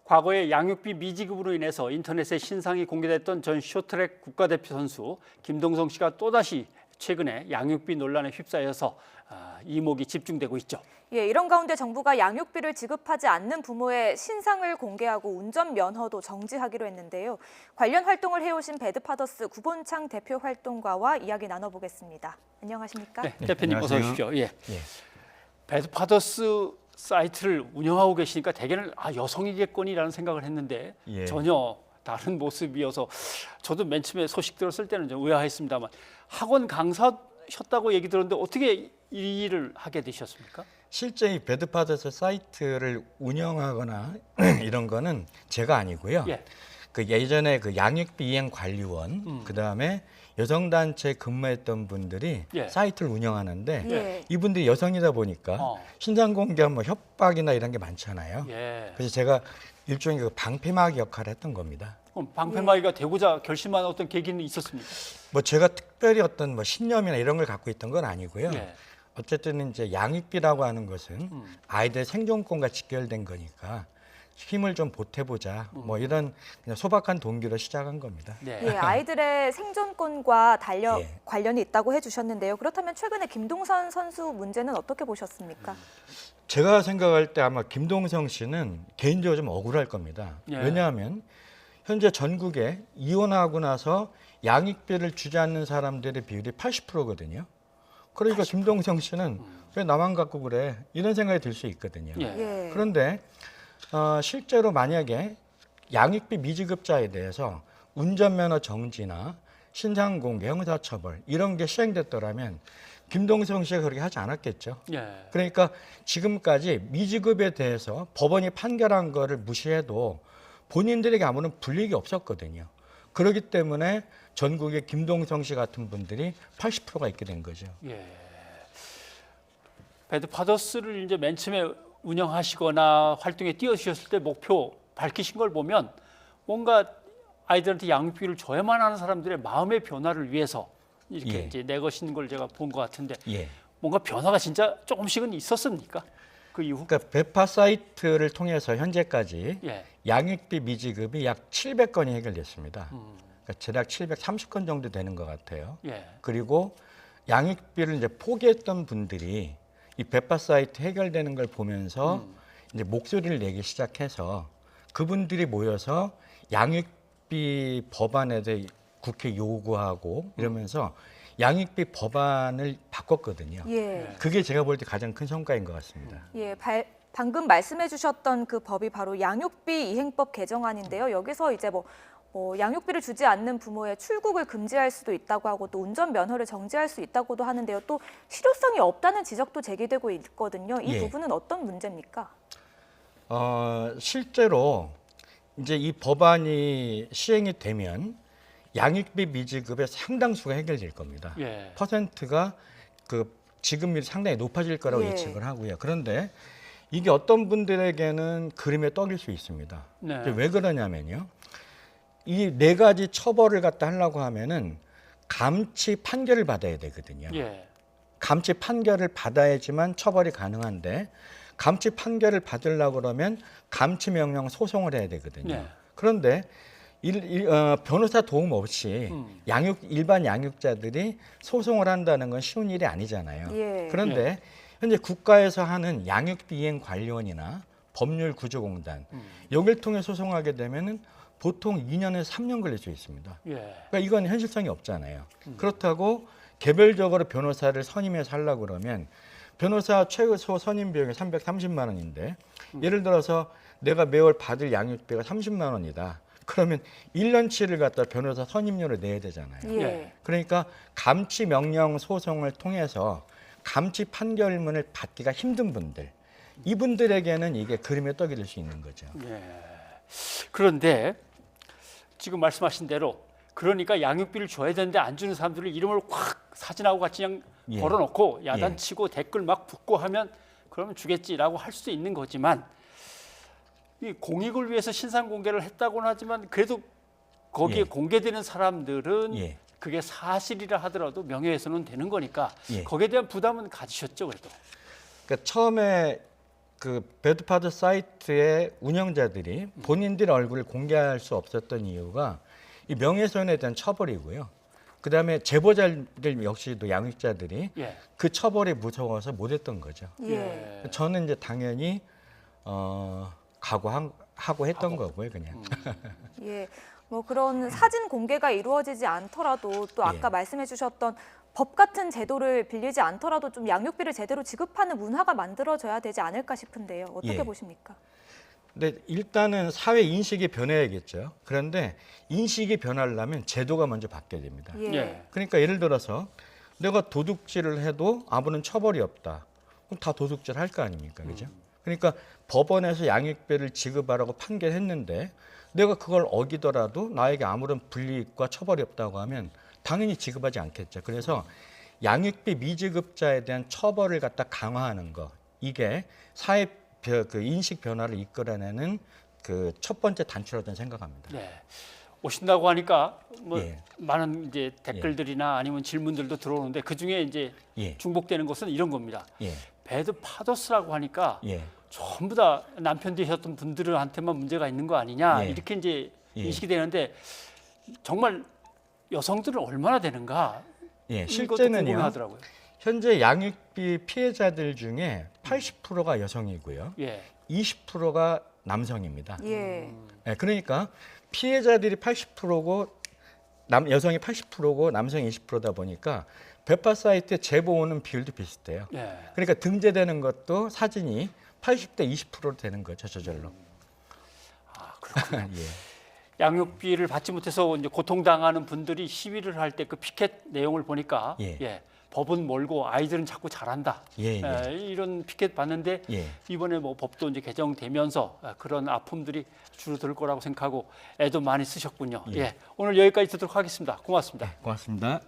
과거에 양육비 미지급으로 인해서 인터넷에 신상이 공개됐던 전 쇼트트랙 국가대표 선수 김동성 씨가 또다시 최근에 양육비 논란에 휩싸여서 이목이 집중되고 있죠. 예, 이런 가운데 정부가 양육비를 지급하지 않는 부모의 신상을 공개하고 운전 면허도 정지하기로 했는데요. 관련 활동을 해오신 배드파더스 구본창 대표 활동가와 이야기 나눠보겠습니다. 안녕하십니까? 네, 대표님 안녕하세요. 어서 오십시오. 예. 예. 배드파더스 사이트를 운영하고 계시니까 대개는 여성이겠거니라는 생각을 했는데 예. 전혀 다른 모습이어서 저도 맨 처음에 소식 들었을 때는 좀 의아했습니다만 학원 강사셨다고 얘기 들었는데 어떻게 이 일을 하게 되셨습니까? 실제 이 배드파더스 사이트를 운영하거나 이런 거는 제가 아니고요. 예. 그 예전에 그 양육비 이행 관리원, 그다음에 여성단체에 근무했던 분들이 예. 사이트를 운영하는데 예. 이분들이 여성이다 보니까 신상 공개하면 뭐 협박이나 이런 게 많잖아요. 예. 그래서 제가 일종의 그 방패막 역할을 했던 겁니다. 그럼 방패막이가 되고자 결심한 어떤 계기는 있었습니까? 뭐 제가 특별히 어떤 뭐 신념이나 이런 걸 갖고 있던 건 아니고요. 예. 어쨌든 이제 양육비라고 하는 것은 아이들의 생존권과 직결된 거니까 힘을 좀 보태보자. 뭐 이런 그냥 소박한 동기로 시작한 겁니다. 네. 예, 아이들의 생존권과 예. 관련이 있다고 해주셨는데요. 그렇다면 최근에 김동선 선수 문제는 어떻게 보셨습니까? 제가 생각할 때 아마 김동성 씨는 개인적으로 좀 억울할 겁니다. 예. 왜냐하면 현재 전국에 이혼하고 나서 양육비를 주지 않는 사람들의 비율이 80%거든요. 그러니까 김동성 씨는 왜 나만 갖고 그래? 이런 생각이 들 수 있거든요. 예. 예. 그런데 실제로 만약에 양육비 미지급자에 대해서 운전면허 정지나 신상공개, 형사처벌 이런 게 시행됐더라면 김동성 씨가 그렇게 하지 않았겠죠. 예. 그러니까 지금까지 미지급에 대해서 법원이 판결한 거를 무시해도 본인들에게 아무런 불이익이 없었거든요. 그렇기 때문에 전국에 김동성 씨 같은 분들이 80%가 있게 된 거죠. 예. 배드파더스를 이제 맨 처음에 운영하시거나 활동에 뛰어드셨을 때 목표 밝히신 걸 보면 뭔가 아이들한테 양육비를 줘야만 하는 사람들의 마음의 변화를 위해서 이렇게 예. 이제 내거신 걸 제가 본 것 같은데 예. 뭔가 변화가 진짜 조금씩은 있었습니까? 그 이후? 그러니까 배파 사이트를 통해서 현재까지 예. 양육비 미지급이 약 700건이 해결됐습니다. 그러니까 대략 730건 정도 되는 것 같아요. 예. 그리고 양육비를 이제 포기했던 분들이 이 배파 사이트 해결되는 걸 보면서 이제 목소리를 내기 시작해서 그분들이 모여서 양육비 법안에 대해 국회 요구하고 이러면서 양육비 법안을 바꿨거든요. 예. 그게 제가 볼 때 가장 큰 성과인 것 같습니다. 예, 방금 말씀해 주셨던 그 법이 바로 양육비 이행법 개정안인데요. 여기서 이제 양육비를 주지 않는 부모의 출국을 금지할 수도 있다고 하고 또 운전면허를 정지할 수 있다고도 하는데요. 또 실효성이 없다는 지적도 제기되고 있거든요. 이 예. 부분은 어떤 문제입니까? 실제로 이제 이 법안이 시행이 되면 양육비 미지급의 상당수가 해결될 겁니다. 예. 퍼센트가 그 지급률이 상당히 높아질 거라고 예. 예측을 하고요. 그런데 이게 어떤 분들에게는 그림의 떡일 수 있습니다. 네. 이제 왜 그러냐면요. 이 네 가지 처벌을 갖다 하려고 하면은 감치 판결을 받아야 되거든요. 예. 감치 판결을 받아야지만 처벌이 가능한데 감치 판결을 받으려고 그러면 감치 명령 소송을 해야 되거든요. 네. 그런데 변호사 도움 없이 일반 양육자들이 소송을 한다는 건 쉬운 일이 아니잖아요. 예. 그런데 현재 국가에서 하는 양육비 이행 관리원이나 법률구조공단 여기를 통해 소송하게 되면은 보통 2년에서 3년 걸릴 수 있습니다. 예. 그러니까 이건 현실성이 없잖아요. 그렇다고 개별적으로 변호사를 선임해서 하려고 그러면 변호사 최소 선임 비용이 330만 원인데 예를 들어서 내가 매월 받을 양육비가 30만 원이다. 그러면 1년치를 갖다 변호사 선임료를 내야 되잖아요. 예. 그러니까 감치 명령 소송을 통해서 감치 판결문을 받기가 힘든 분들, 이분들에게는 이게 그림의 떡이 될 수 있는 거죠. 예. 그런데 지금 말씀하신 대로 그러니까 양육비를 줘야 되는데 안 주는 사람들을 이름을 확 사진하고 같이 그냥 예. 걸어놓고 야단치고 댓글 막 붙고 하면 그러면 주겠지라고 할 수도 있는 거지만 이 공익을 위해서 신상 공개를 했다고는 하지만 그래도 거기에 예. 공개되는 사람들은 예. 그게 사실이라 하더라도 명예훼손은 되는 거니까 예. 거기에 대한 부담은 가지셨죠 그래도. 그러니까 처음에 그 배드파더 사이트의 운영자들이 본인들의 얼굴을 공개할 수 없었던 이유가 이 명예훼손에 대한 처벌이고요. 그다음에 제보자들 역시도 양육자들이 예. 그 처벌이 무서워서 못했던 거죠. 예. 저는 이제 당연히 각오하고 했던 거고요, 그냥. 예. 뭐 그런 사진 공개가 이루어지지 않더라도 또 아까 예. 말씀해 주셨던 법 같은 제도를 빌리지 않더라도 좀 양육비를 제대로 지급하는 문화가 만들어져야 되지 않을까 싶은데요. 어떻게 예. 보십니까? 근데 일단은 사회 인식이 변해야겠죠. 그런데 인식이 변하려면 제도가 먼저 바뀌어야 됩니다. 예. 예. 그러니까 예를 들어서 내가 도둑질을 해도 아무런 처벌이 없다. 그럼 다 도둑질 할 거 아닙니까? 그죠? 그러니까 법원에서 양육비를 지급하라고 판결했는데 내가 그걸 어기더라도 나에게 아무런 불이익과 처벌이 없다고 하면 당연히 지급하지 않겠죠. 그래서 양육비 미지급자에 대한 처벌을 갖다 강화하는 거, 이게 사회 그 인식 변화를 이끌어내는 그 첫 번째 단추라고 저는 생각합니다. 네. 오신다고 하니까 뭐 예. 많은 이제 댓글들이나 아니면 질문들도 들어오는데 그 중에 이제 예. 중복되는 것은 이런 겁니다. 예. 배드 파더스라고 하니까 예. 전부 다 남편 되셨던 분들한테만 문제가 있는 거 아니냐 예. 이렇게 이제 예. 인식이 되는데 정말 여성들은 얼마나 되는가 예. 이것도 실제는요. 궁금하더라고요. 현재 양육비 피해자들 중에 80%가 여성이고요. 예. 20%가 남성입니다. 예. 예, 그러니까 피해자들이 80%고 여성이 80%고 남성이 20%다 보니까 배파 사이트에 제보 오는 비율도 비슷해요. 예. 그러니까 등재되는 것도 사진이 80대 20% 되는 거죠, 저절로. 아, 그렇군요. 예. 양육비를 받지 못해서 이제 고통당하는 분들이 시위를 할 때 그 피켓 내용을 보니까 예. 법은 멀고 아이들은 자꾸 잘한다. 예, 예. 이런 피켓 봤는데 예. 이번에 뭐 법도 이제 개정되면서 그런 아픔들이 줄어들 거라고 생각하고 애도 많이 쓰셨군요. 예. 예. 오늘 여기까지 듣도록 하겠습니다. 고맙습니다. 고맙습니다.